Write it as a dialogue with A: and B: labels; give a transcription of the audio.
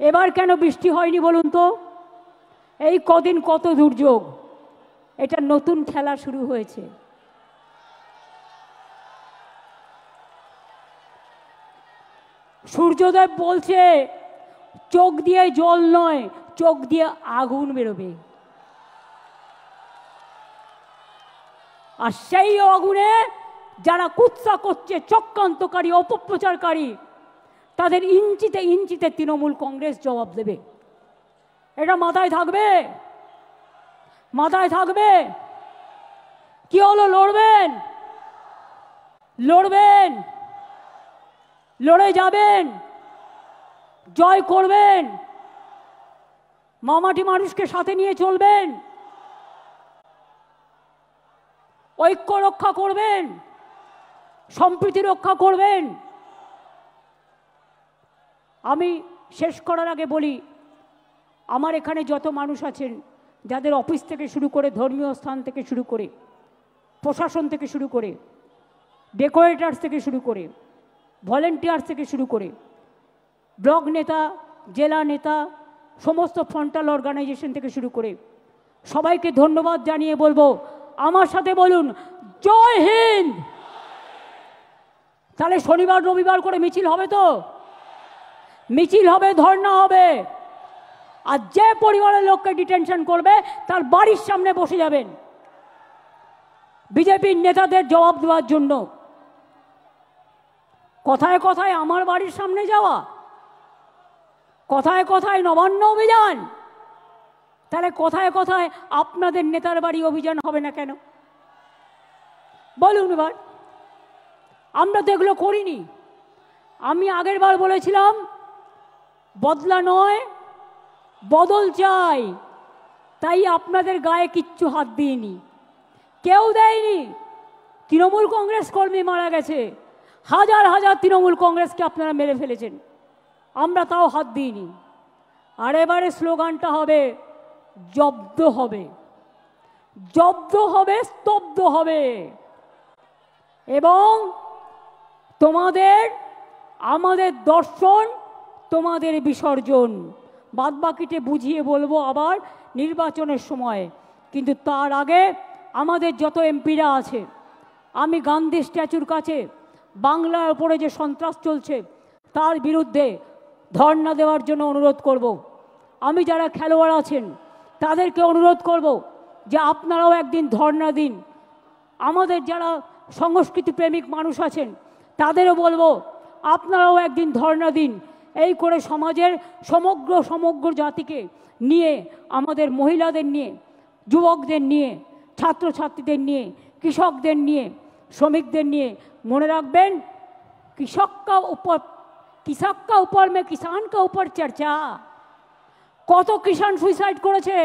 A: এবার কেন বৃষ্টি হয়নি বলুন তো? এই কদিন কত দুর্যোগ, এটা নতুন খেলা শুরু হয়েছে। সূর্যদেব বলছে চোখ দিয়ে জল নয়, চোখ দিয়ে আগুন বেরোবে। আর সেই আগুনে যারা কুৎসা করছে, চক্রান্তকারী, অপপ্রচারকারী, তাদের ইঞ্চিতে ইঞ্চিতে তৃণমূল কংগ্রেস জবাব দেবে। এটা মাথায় থাকবে, মাথায় থাকবে। কি হলো? লড়বেন, লড়বেন, লড়ে যাবেন, জয় করবেন, মামাটি মানুষকে সাথে নিয়ে চলবেন, ঐক্য রক্ষা করবেন, সম্প্রীতি রক্ষা করবেন। আমি শেষ করার আগে বলি, আমার এখানে যত মানুষ আছেন, যাদের অফিস থেকে শুরু করে, ধর্মীয় স্থান থেকে শুরু করে, প্রশাসন থেকে শুরু করে, ডেকোরেটার্স থেকে শুরু করে, ভলেন্টিয়ার্স থেকে শুরু করে, ব্লক নেতা, জেলা নেতা, সমস্ত ফ্রন্টাল অর্গানাইজেশন থেকে শুরু করে সবাইকে ধন্যবাদ জানিয়ে বলবো, আমার সাথে বলুন জয় হিন্দ। তাহলে শনিবার রবিবার করে মিছিল হবে তো? মিছিল হবে, ধর্ণা হবে। আর যে পরিবারের লোককে ডিটেনশন করবে তার বাড়ির সামনে বসে যাবেন বিজেপির নেতাদের জবাব দেওয়ার জন্য। কথায় কথায় আমার বাড়ির সামনে যাওয়া, কথায় কথায় নবান্ন অভিযান, তাহলে কথায় কথায় আপনাদের নেতার বাড়ি অভিযান হবে না কেন বলুন? এবার আমরা তো এগুলো করিনি। আমি আগের বার বলেছিলাম বদলা নয়, বদল চাই। তাই আপনাদের গায়ে কিচ্ছু হাত দিইনি, কেউ দেয়নি। তৃণমূল কংগ্রেস কর্মী মারা গেছে, হাজার হাজার তৃণমূল কংগ্রেসকে আপনারা মেরে ফেলেছেন, আমরা তাও হাত দিইনি। আর এবারে স্লোগানটা হবে জব্দ হবে, জব্দ হবে, স্তব্ধ হবে। এবং তোমাদের, আমাদের দর্শন, তোমাদের বিসর্জন। বাদবাকিতে বুঝিয়ে বলবো আবার নির্বাচনের সময়। কিন্তু তার আগে আমাদের যত এমপিরা আছে, আমি গান্ধী স্ট্যাচুর কাছে বাংলার উপরে যে সন্ত্রাস চলছে তার বিরুদ্ধে ধর্ণা দেওয়ার জন্য অনুরোধ করব। আমি যারা খেলোয়াড় আছেন তাদেরকে অনুরোধ করব যে আপনারাও একদিন ধর্ণা দিন। আমাদের যারা সংস্কৃতি প্রেমিক মানুষ আছেন তাদেরও বলবো আপনারাও একদিন ধর্ণা দিন। এই করে সমাজের সমগ্র জাতিকে নিয়ে, আমাদের মহিলাদের নিয়ে, যুবকদের নিয়ে, ছাত্রছাত্রীদের নিয়ে, কৃষকদের নিয়ে, শ্রমিকদের নিয়ে, মনে রাখবেন কৃষক কা উপর মে কিষান কা উপর চর্চা। কত কিষান সুইসাইড করেছে।